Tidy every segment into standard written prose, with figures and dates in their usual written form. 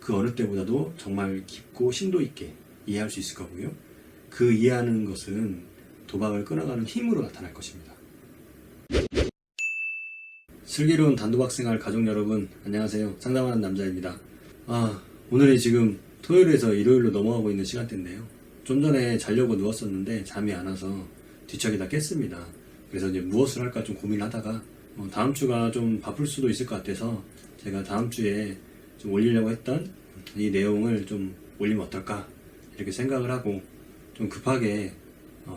그 어느 때보다도 정말 깊고 심도 있게 이해할 수 있을 거고요. 그 이해하는 것은 도박을 끊어가는 힘으로 나타날 것입니다. 슬기로운 단도박생활 가족 여러분, 안녕하세요. 상담하는 남자입니다. 오늘이 지금 토요일에서 일요일로 넘어가고 있는 시간대인데요. 좀 전에 자려고 누웠었는데 잠이 안 와서 뒤척이 다 깼습니다. 그래서 이제 무엇을 할까 좀 고민하다가 다음 주가 좀 바쁠 수도 있을 것 같아서 제가 다음 주에 좀 올리려고 했던 이 내용을 좀 올리면 어떨까 이렇게 생각을 하고 좀 급하게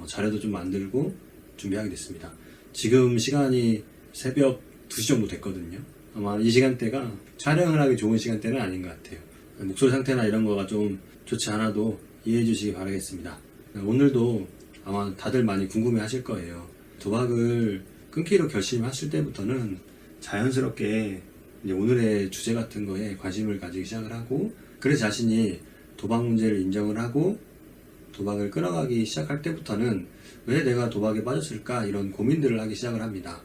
자료도 좀 만들고 준비하게 됐습니다. 지금 시간이 새벽 2시 정도 됐거든요. 아마 이 시간대가 촬영을 하기 좋은 시간대는 아닌 것 같아요. 목소리 상태나 이런 거가 좀 좋지 않아도 이해해 주시기 바라겠습니다. 오늘도 아마 다들 많이 궁금해 하실 거예요. 도박을 끊기로 결심하실 때부터는 자연스럽게 이제 오늘의 주제 같은 거에 관심을 가지기 시작을 하고, 그래서 자신이 도박 문제를 인정을 하고 도박을 끊어가기 시작할 때부터는 왜 내가 도박에 빠졌을까 이런 고민들을 하기 시작을 합니다.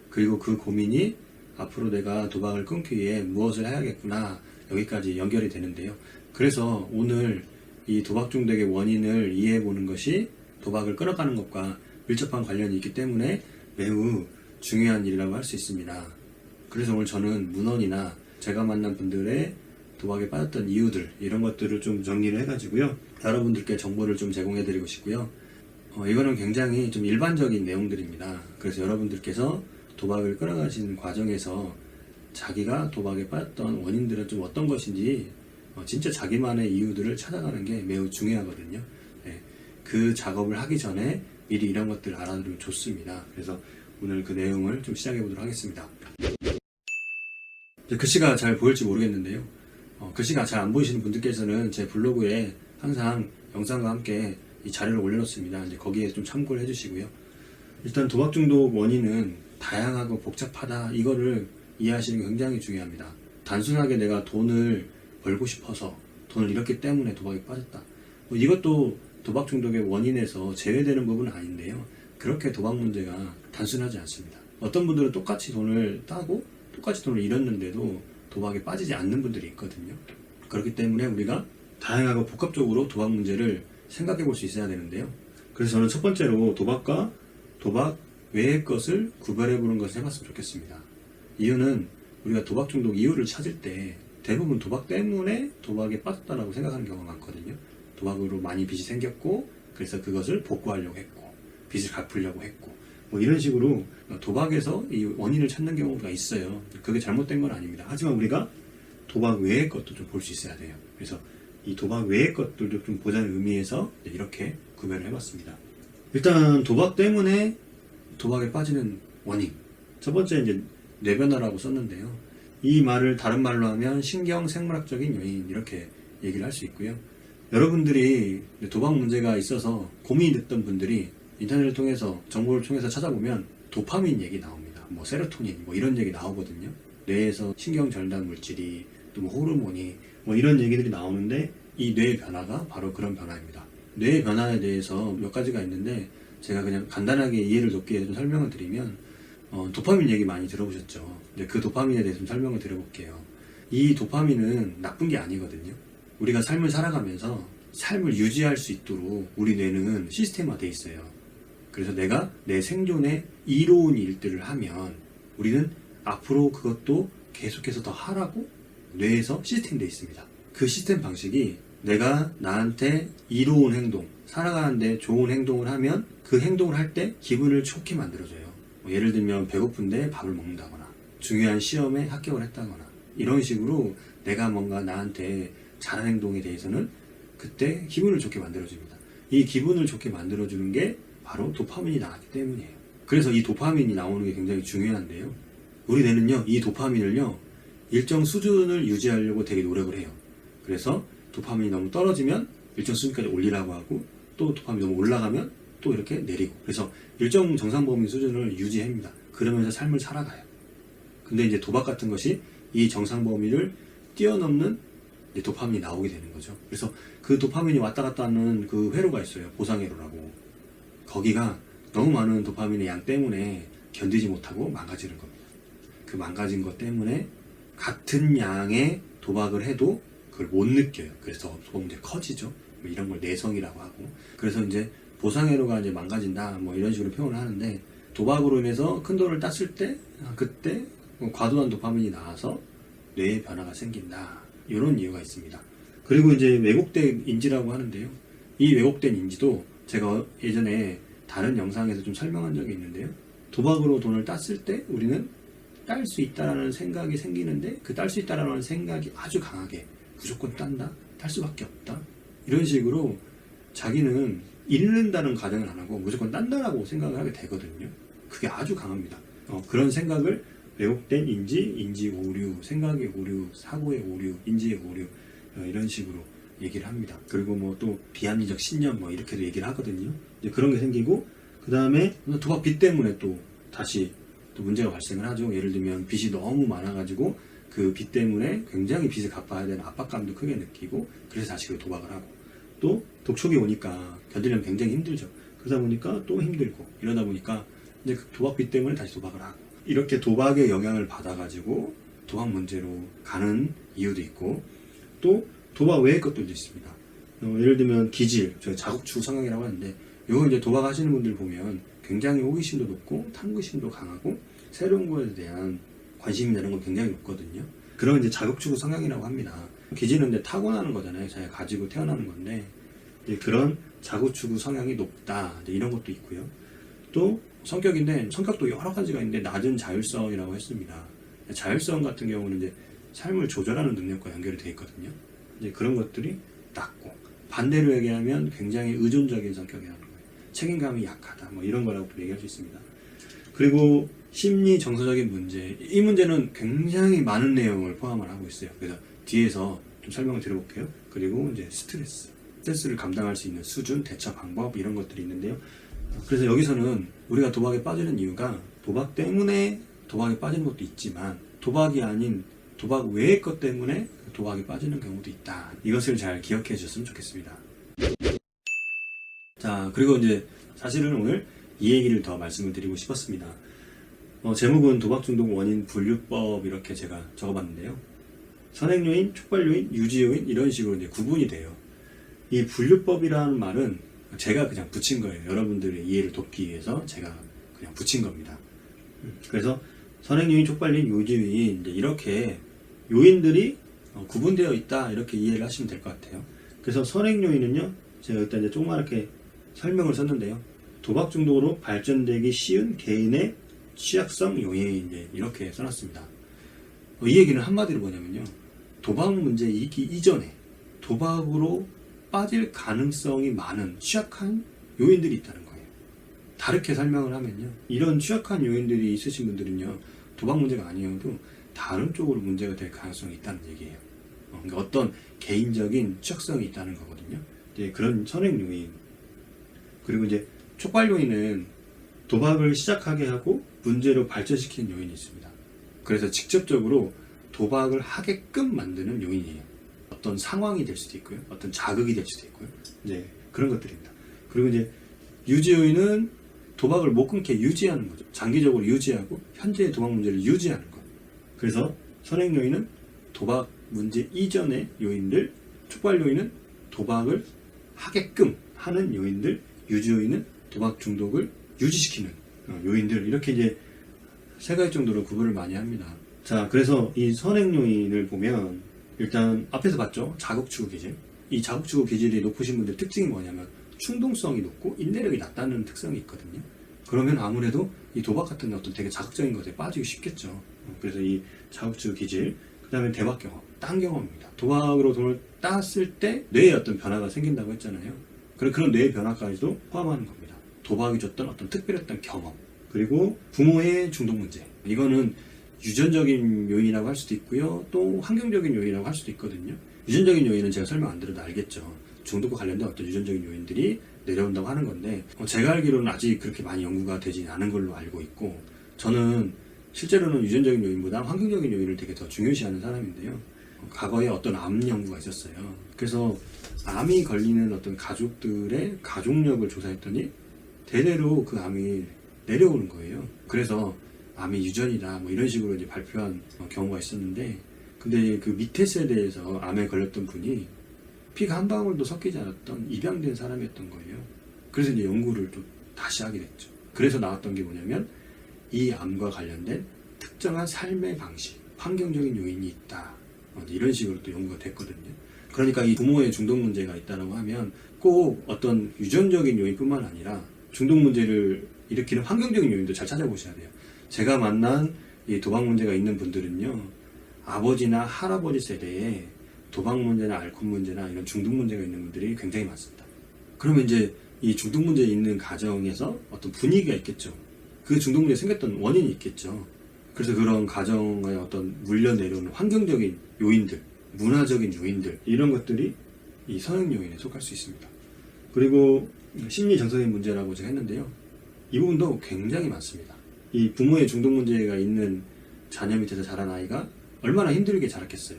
그리고 그 고민이 앞으로 내가 도박을 끊기 위해 무엇을 해야겠구나 여기까지 연결이 되는데요. 그래서 오늘 이 도박 중독의 원인을 이해해 보는 것이 도박을 끊어가는 것과 밀접한 관련이 있기 때문에 매우 중요한 일이라고 할 수 있습니다. 그래서 오늘 저는 문헌이나 제가 만난 분들의 도박에 빠졌던 이유들, 이런 것들을 좀 정리를 해가지고요, 여러분들께 정보를 좀 제공해 드리고 싶고요. 이거는 굉장히 좀 일반적인 내용들입니다. 그래서 여러분들께서 도박을 끊어가신 과정에서 자기가 도박에 빠졌던 원인들은 좀 어떤 것인지 진짜 자기만의 이유들을 찾아가는 게 매우 중요하거든요. 네, 그 작업을 하기 전에 미리 이런 것들을 알아두면 좋습니다. 그래서 오늘 그 내용을 좀 시작해 보도록 하겠습니다. 글씨가 잘 보일지 모르겠는데요. 글씨가 잘 안 보이시는 분들께서는 제 블로그에 항상 영상과 함께 이 자료를 올려놓습니다. 이제 거기에 좀 참고를 해주시고요. 일단 도박 중독 원인은 다양하고 복잡하다, 이거를 이해하시는 게 굉장히 중요합니다. 단순하게 내가 돈을 벌고 싶어서 돈을 잃었기 때문에 도박에 빠졌다, 이것도 도박 중독의 원인에서 제외되는 부분은 아닌데요. 그렇게 도박 문제가 단순하지 않습니다. 어떤 분들은 똑같이 돈을 따고 똑같이 돈을 잃었는데도 도박에 빠지지 않는 분들이 있거든요. 그렇기 때문에 우리가 다양하고 복합적으로 도박 문제를 생각해 볼 수 있어야 되는데요. 그래서 저는 첫 번째로 도박과 도박 외의 것을 구별해 보는 것을 해봤으면 좋겠습니다. 이유는 우리가 도박 중독 이유를 찾을 때 대부분 도박 때문에 도박에 빠졌다라고 생각하는 경우가 많거든요. 도박으로 많이 빚이 생겼고 그래서 그것을 복구하려고 했고 빚을 갚으려고 했고 이런 식으로 도박에서 이 원인을 찾는 경우가 있어요. 그게 잘못된 건 아닙니다. 하지만 우리가 도박 외의 것도 좀 볼 수 있어야 돼요. 그래서 이 도박 외의 것들도 좀 보자는 의미에서 이렇게 구별을 해봤습니다. 일단 도박 때문에 도박에 빠지는 원인, 첫 번째 이제 뇌변화라고 썼는데요. 이 말을 다른 말로 하면 신경생물학적인 요인, 이렇게 얘기를 할 수 있고요. 여러분들이 도박 문제가 있어서 고민이 됐던 분들이 인터넷을 통해서 정보를 통해서 찾아보면 도파민 얘기 나옵니다. 세로토닌 이런 얘기 나오거든요. 뇌에서 신경전달 물질이 또 호르몬이 이런 얘기들이 나오는데 이 뇌의 변화가 바로 그런 변화입니다. 뇌의 변화에 대해서 몇 가지가 있는데 제가 그냥 간단하게 이해를 돕기 위해 좀 설명을 드리면 도파민 얘기 많이 들어보셨죠? 그 도파민에 대해서 좀 설명을 드려볼게요. 이 도파민은 나쁜 게 아니거든요. 우리가 삶을 살아가면서 삶을 유지할 수 있도록 우리 뇌는 시스템화 돼 있어요. 그래서 내가 내 생존에 이로운 일들을 하면 우리는 앞으로 그것도 계속해서 더 하라고 뇌에서 시스템돼 있습니다. 그 시스템 방식이 내가 나한테 이로운 행동, 살아가는데 좋은 행동을 하면 그 행동을 할 때 기분을 좋게 만들어줘요. 예를 들면 배고픈데 밥을 먹는다거나 중요한 시험에 합격을 했다거나 이런 식으로 내가 뭔가 나한테 잘한 행동에 대해서는 그때 기분을 좋게 만들어줍니다. 이 기분을 좋게 만들어주는 게 바로 도파민이 나왔기 때문이에요. 그래서 이 도파민이 나오는 게 굉장히 중요한데요. 우리 뇌는요, 이 도파민을요, 일정 수준을 유지하려고 되게 노력을 해요. 그래서 도파민이 너무 떨어지면 일정 수준까지 올리라고 하고, 또 도파민이 너무 올라가면 또 이렇게 내리고, 그래서 일정 정상 범위 수준을 유지합니다. 그러면서 삶을 살아가요. 근데 이제 도박 같은 것이 이 정상 범위를 뛰어넘는 도파민이 나오게 되는 거죠. 그래서 그 도파민이 왔다 갔다 하는 그 회로가 있어요. 보상회로라고. 거기가 너무 많은 도파민의 양 때문에 견디지 못하고 망가지는 겁니다. 그 망가진 것 때문에 같은 양의 도박을 해도 그걸 못 느껴요. 그래서 도박 문제가 커지죠. 뭐 이런 걸 내성이라고 하고. 그래서 이제 보상회로가 이제 망가진다 뭐 이런 식으로 표현을 하는데, 도박으로 인해서 큰 돈을 땄을 때 그때 과도한 도파민이 나와서 뇌에 변화가 생긴다, 이런 이유가 있습니다. 그리고 이제 왜곡된 인지라고 하는데요. 이 왜곡된 인지도 제가 예전에 다른 영상에서 좀 설명한 적이 있는데요. 도박으로 돈을 땄을 때 우리는 딸 수 있다라는 생각이 생기는데, 그 딸 수 있다라는 생각이 아주 강하게 무조건 딴다, 딸 수밖에 없다, 이런 식으로 자기는 잃는다는 가정을 안 하고 무조건 딴다라고 생각을 하게 되거든요. 그게 아주 강합니다. 그런 생각을 왜곡된 인지, 인지 오류, 생각의 오류, 사고의 오류, 인지의 오류, 이런 식으로 얘기를 합니다. 그리고 뭐 또 비합리적 신념 뭐 이렇게도 얘기를 하거든요. 이제 그런 게 생기고, 그 다음에 도박 빚 때문에 또 다시 또 문제가 발생을 하죠. 예를 들면 빚이 너무 많아가지고 그 빚 때문에 굉장히 빚을 갚아야 되는 압박감도 크게 느끼고, 그래서 다시 그 도박을 하고, 또 독촉이 오니까 견디려면 굉장히 힘들죠. 그러다 보니까 또 힘들고, 이러다 보니까 이제 그 도박 빚 때문에 다시 도박을 하고, 이렇게 도박의 영향을 받아가지고 도박 문제로 가는 이유도 있고, 또 도박 외의 것들도 있습니다. 예를 들면 기질, 저희 자극추구 성향이라고 하는데, 이거 이제 도박 하시는 분들 보면 굉장히 호기심도 높고 탐구심도 강하고 새로운 거에 대한 관심이나 이런 거 굉장히 높거든요. 그런 이제 자극추구 성향이라고 합니다. 기질은 이제 타고나는 거잖아요. 자기가 가지고 태어나는 건데, 이제 그런 자극추구 성향이 높다, 이제 이런 것도 있고요. 또 성격인데, 성격도 여러 가지가 있는데 낮은 자율성이라고 했습니다. 자율성 같은 경우는 이제 삶을 조절하는 능력과 연결이 되어 있거든요. 이제 그런 것들이 낮고, 반대로 얘기하면 굉장히 의존적인 성격이라는 거예요. 책임감이 약하다, 뭐 이런 거라고 얘기할 수 있습니다. 그리고 심리 정서적인 문제, 이 문제는 굉장히 많은 내용을 포함을 하고 있어요. 그래서 뒤에서 좀 설명을 드려볼게요. 그리고 이제 스트레스를 감당할 수 있는 수준, 대처 방법, 이런 것들이 있는데요. 그래서 여기서는 우리가 도박에 빠지는 이유가 도박 때문에 도박에 빠지는 것도 있지만, 도박이 아닌 도박 외의 것 때문에 도박에 빠지는 경우도 있다. 이것을 잘 기억해 주셨으면 좋겠습니다. 자, 그리고 이제 사실은 오늘 이 얘기를 더 말씀을 드리고 싶었습니다. 제목은 도박 중독 원인 분류법, 이렇게 제가 적어봤는데요. 선행 요인, 촉발 요인, 유지 요인, 이런 식으로 이제 구분이 돼요. 이 분류법이라는 말은 제가 그냥 붙인 거예요. 여러분들의 이해를 돕기 위해서 제가 그냥 붙인 겁니다. 그래서 선행 요인, 촉발 요인, 유지 요인, 이제 이렇게 요인들이 구분되어 있다, 이렇게 이해를 하시면 될 것 같아요. 그래서 선행 요인은요, 제가 일단 이제 조그맣게 설명을 썼는데요. 도박 중독으로 발전되기 쉬운 개인의 취약성 요인, 이제 이렇게 써놨습니다. 이 얘기는 한마디로 뭐냐면요, 도박 문제 있기 이전에 도박으로 빠질 가능성이 많은 취약한 요인들이 있다는 거예요. 다르게 설명을 하면요, 이런 취약한 요인들이 있으신 분들은요, 도박 문제가 아니어도 다른 쪽으로 문제가 될 가능성이 있다는 얘기예요. 그러니까 어떤 개인적인 취약성이 있다는 거거든요. 이제 그런 선행 요인. 그리고 이제 촉발 요인은 도박을 시작하게 하고 문제로 발전시키는 요인이 있습니다. 그래서 직접적으로 도박을 하게끔 만드는 요인이에요. 어떤 상황이 될 수도 있고요, 어떤 자극이 될 수도 있고요, 이제 그런 것들입니다. 그리고 이제 유지 요인은 도박을 못 끊게 유지하는 거죠. 장기적으로 유지하고 현재의 도박 문제를 유지하는 것. 그래서 선행 요인은 도박 문제 이전의 요인들, 촉발 요인은 도박을 하게끔 하는 요인들, 유지 요인은 도박 중독을 유지시키는 요인들, 이렇게 이제 세 가지 정도로 구분을 많이 합니다. 자, 그래서 이 선행 요인을 보면 일단 앞에서 봤죠? 자극추구 기질. 이 자극추구 기질이 높으신 분들 특징이 뭐냐면 충동성이 높고 인내력이 낮다는 특성이 있거든요. 그러면 아무래도 이 도박 같은 어떤 되게 자극적인 것에 빠지기 쉽겠죠. 그래서 이 자극추구 기질, 그 다음에 대박 경험, 딴 경험입니다. 도박으로 돈을 땄을 때 뇌에 어떤 변화가 생긴다고 했잖아요. 그런 뇌의 변화까지도 포함하는 겁니다. 도박이 줬던 어떤 특별했던 경험, 그리고 부모의 중독 문제. 이거는 유전적인 요인이라고 할 수도 있고요, 또 환경적인 요인이라고 할 수도 있거든요. 유전적인 요인은 제가 설명 안 드려도 알겠죠. 중독과 관련된 어떤 유전적인 요인들이 내려온다고 하는 건데, 제가 알기로는 아직 그렇게 많이 연구가 되지 않은 걸로 알고 있고, 저는 실제로는 유전적인 요인보다 환경적인 요인을 되게 더 중요시하는 사람인데요. 과거에 어떤 암 연구가 있었어요. 그래서 암이 걸리는 어떤 가족들의 가족력을 조사했더니 대대로 그 암이 내려오는 거예요. 그래서 암이 유전이다, 뭐 이런 식으로 이제 발표한 경우가 있었는데, 근데 그 밑에 세대에서 암에 걸렸던 분이 피가 한 방울도 섞이지 않았던 입양된 사람이었던 거예요. 그래서 이제 연구를 또 다시 하게 됐죠. 그래서 나왔던 게 뭐냐면 이 암과 관련된 특정한 삶의 방식, 환경적인 요인이 있다. 이런 식으로 또 연구가 됐거든요. 그러니까 이 부모의 중독 문제가 있다고 하면 꼭 어떤 유전적인 요인뿐만 아니라 중독 문제를 일으키는 환경적인 요인도 잘 찾아보셔야 돼요. 제가 만난 이 도박 문제가 있는 분들은요, 아버지나 할아버지 세대에 도박 문제나 알코올 문제나 이런 중독 문제가 있는 분들이 굉장히 많습니다. 그러면 이제 이 중독 문제 있는 가정에서 어떤 분위기가 있겠죠. 그 중독 문제 생겼던 원인이 있겠죠. 그래서 그런 가정의 어떤 물려 내려오는 환경적인 요인들, 문화적인 요인들, 이런 것들이 이 성형 요인에 속할 수 있습니다. 그리고 심리 정서적인 문제라고 제가 했는데요. 이 부분도 굉장히 많습니다. 이 부모의 중독 문제가 있는 자녀 밑에서 자란 아이가 얼마나 힘들게 자랐겠어요.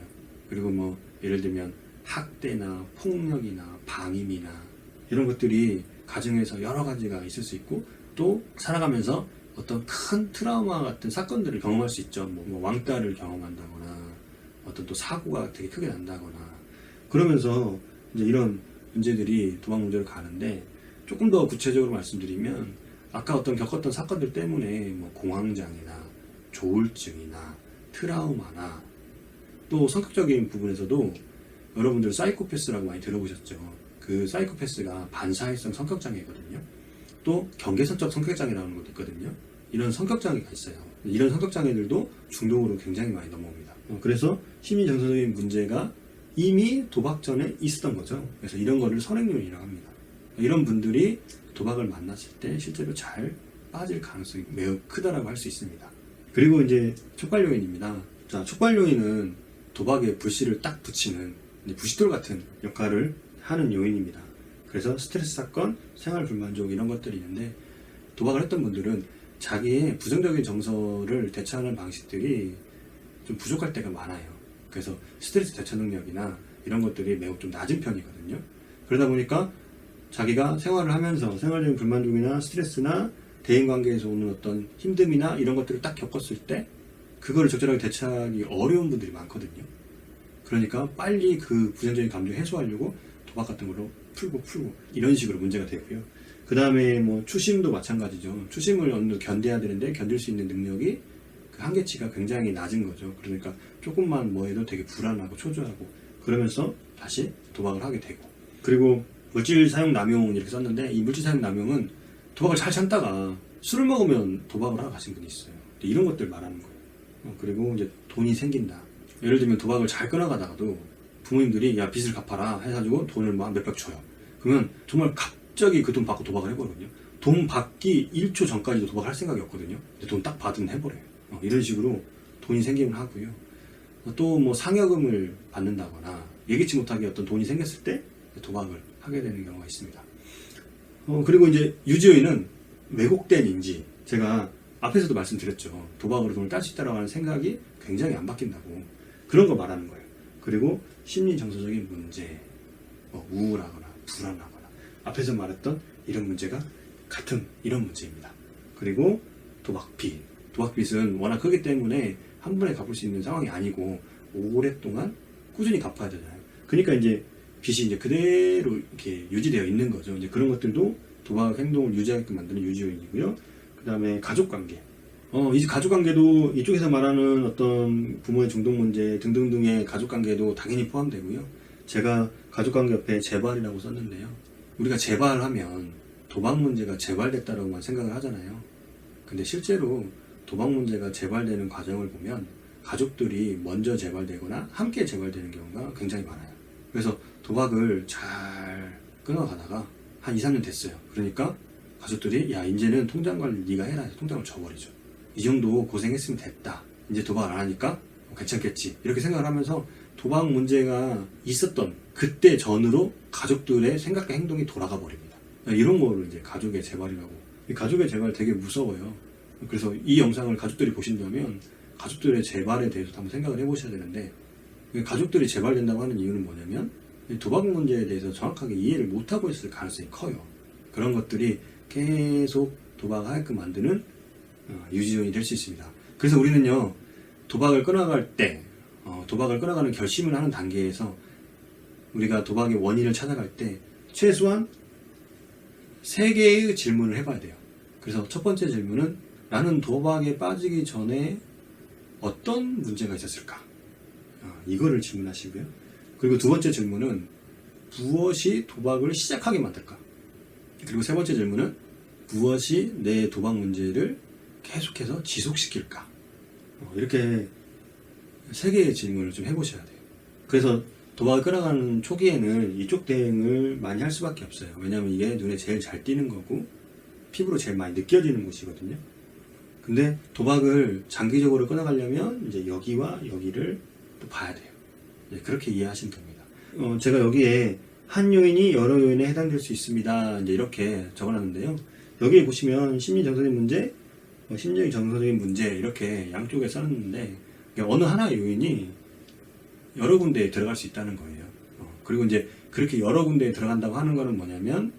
그리고 뭐 예를 들면 학대나 폭력이나 방임이나 이런 것들이 가정에서 여러 가지가 있을 수 있고, 또 살아가면서 어떤 큰 트라우마 같은 사건들을 경험할 수 있죠. 뭐 왕따를 경험한다거나 어떤 또 사고가 되게 크게 난다거나, 그러면서 이제 이런 문제들이 도박 문제로 가는데, 조금 더 구체적으로 말씀드리면 아까 어떤 겪었던 사건들 때문에 뭐 공황장애나 조울증이나 트라우마나 또 성격적인 부분에서도 여러분들 사이코패스라고 많이 들어보셨죠. 그 사이코패스가 반사회성 성격장애거든요. 또 경계선적 성격장애라는 것도 있거든요. 이런 성격장애가 있어요. 이런 성격장애들도 중독으로 굉장히 많이 넘어옵니다. 그래서 심리정서적인 문제가 이미 도박 전에 있었던 거죠. 그래서 이런 거를 선행요인이라고 합니다. 이런 분들이 도박을 만났을 때 실제로 잘 빠질 가능성이 매우 크다라고 할 수 있습니다. 그리고 이제 촉발요인입니다. 자, 촉발요인은 도박에 불씨를 딱 붙이는 부싯돌 같은 역할을 하는 요인입니다. 그래서 스트레스 사건, 생활 불만족 이런 것들이 있는데, 도박을 했던 분들은 자기의 부정적인 정서를 대처하는 방식들이 좀 부족할 때가 많아요. 그래서 스트레스 대처 능력이나 이런 것들이 매우 좀 낮은 편이거든요. 그러다 보니까 자기가 생활을 하면서 생활적인 불만족이나 스트레스나 대인관계에서 오는 어떤 힘듦이나 이런 것들을 딱 겪었을 때 그거를 적절하게 대처하기 어려운 분들이 많거든요. 그러니까 빨리 그 부정적인 감정 해소하려고 도박 같은 걸로 풀고 이런 식으로 문제가 되고요. 그 다음에 뭐 추심도 마찬가지죠. 추심을 어느 정도 견뎌야 되는데 견딜 수 있는 능력이 그 한계치가 굉장히 낮은 거죠. 그러니까 조금만 뭐 해도 되게 불안하고 초조하고, 그러면서 다시 도박을 하게 되고. 그리고 물질 사용 남용 이렇게 썼는데, 이 물질 사용 남용은 도박을 잘 참다가 술을 먹으면 도박을 하러 가신 분이 있어요. 이런 것들 말하는 거예요. 그리고 이제 돈이 생긴다. 예를 들면 도박을 잘 끊어가다가도 부모님들이 야 빚을 갚아라 해가지고 돈을 막 몇백 줘요. 그러면 정말 갑자기 그 돈 받고 도박을 해버거든요. 돈 받기 1초 전까지도 도박을 할 생각이 없거든요. 근데 돈 딱 받으면 해버려요. 이런 식으로 돈이 생기면 하고요. 또 뭐 상여금을 받는다거나 예기치 못하게 어떤 돈이 생겼을 때 도박을 하게 되는 경우가 있습니다. 그리고 이제 유지요인은 왜곡된 인지, 제가 앞에서도 말씀드렸죠. 도박으로 돈을 딸 수 있다고 하는 생각이 굉장히 안 바뀐다고, 그런 거 말하는 거예요. 그리고 심리 정서적인 문제, 우울하거나 불안하거나 앞에서 말했던 이런 문제가 같은 이런 문제입니다. 그리고 도박빚은 워낙 크기 때문에 한 번에 갚을 수 있는 상황이 아니고 오랫동안 꾸준히 갚아야 되잖아요. 그러니까 이제 빚이 이제 그대로 이렇게 유지되어 있는 거죠. 이제 그런 것들도 도박 행동을 유지하게끔 만드는 유지요인이고요. 그 다음에 가족관계. 이 가족관계도 이쪽에서 말하는 어떤 부모의 중독 문제 등등등의 가족관계도 당연히 포함되고요. 제가 가족관계 옆에 재발이라고 썼는데요. 우리가 재발하면 도박 문제가 재발됐다라고만 생각을 하잖아요. 근데 실제로 도박 문제가 재발되는 과정을 보면 가족들이 먼저 재발되거나 함께 재발되는 경우가 굉장히 많아요. 그래서 도박을 잘 끊어가다가 한 2, 3년 됐어요. 그러니까 가족들이 야 이제는 통장 관리 네가 해라 해서 통장을 줘버리죠. 이 정도 고생했으면 됐다. 이제 도박 안 하니까 괜찮겠지. 이렇게 생각을 하면서 도박 문제가 있었던 그때 전으로 가족들의 생각과 행동이 돌아가 버립니다. 이런 거를 이제 가족의 재발이라고. 이 가족의 재발 되게 무서워요. 그래서 이 영상을 가족들이 보신다면 가족들의 재발에 대해서 한번 생각을 해보셔야 되는데, 가족들이 재발된다고 하는 이유는 뭐냐면 도박 문제에 대해서 정확하게 이해를 못하고 있을 가능성이 커요. 그런 것들이 계속 도박하게끔 만드는 유지요인이 될 수 있습니다. 그래서 우리는요, 도박을 끊어갈 때 도박을 끊어가는 결심을 하는 단계에서 우리가 도박의 원인을 찾아갈 때 최소한 3개의 질문을 해봐야 돼요. 그래서 첫 번째 질문은 나는 도박에 빠지기 전에 어떤 문제가 있었을까? 이거를 질문하시고요. 그리고 두 번째 질문은 무엇이 도박을 시작하게 만들까? 그리고 세 번째 질문은 무엇이 내 도박 문제를 계속해서 지속시킬까? 이렇게 3개의 질문을 좀 해보셔야 돼요. 그래서 도박을 끌어가는 초기에는 이쪽 대응을 많이 할 수밖에 없어요. 왜냐하면 이게 눈에 제일 잘 띄는 거고 피부로 제일 많이 느껴지는 곳이거든요. 근데 도박을 장기적으로 끊어가려면 이제 여기와 여기를 또 봐야 돼요. 그렇게 이해하시면 됩니다. 제가 여기에 한 요인이 여러 요인에 해당될 수 있습니다. 이제 이렇게 적어놨는데요. 여기에 보시면 심리정서적인 문제, 심리적인 정서적인 문제 이렇게 양쪽에 써놨는데 어느 하나의 요인이 여러 군데에 들어갈 수 있다는 거예요. 그리고 이제 그렇게 여러 군데에 들어간다고 하는 거는 뭐냐면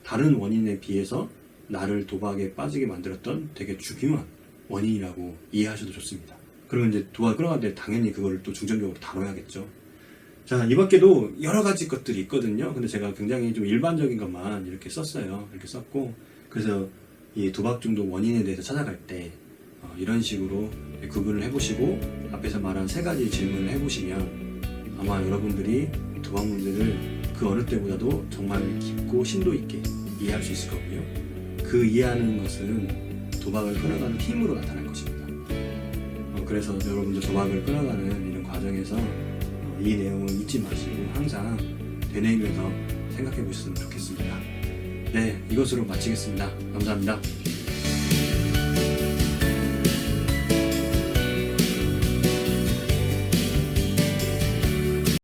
다른 원인에 비해서 나를 도박에 빠지게 만들었던 되게 중요한 원인이라고 이해하셔도 좋습니다. 그러면 이제 도박을 끌어갈 때 당연히 그거를 또 중점적으로 다뤄야겠죠. 자, 이 밖에도 여러 가지 것들이 있거든요. 근데 제가 굉장히 좀 일반적인 것만 이렇게 썼어요. 이렇게 썼고, 그래서 이 도박 중독 원인에 대해서 찾아갈 때 이런 식으로 구분을 해보시고 앞에서 말한 3가지 질문을 해보시면 아마 여러분들이 도박 문제를 그 어느 때보다도 정말 깊고 심도 있게 이해할 수 있을 거고요. 그 이해하는 것은 도박을 끊어가는 힘으로 나타날 것입니다. 그래서 여러분들 도박을 끊어가는 이런 과정에서 이 내용을 잊지 마시고 항상 되뇌이면서 생각해 보셨으면 좋겠습니다. 네, 이것으로 마치겠습니다. 감사합니다.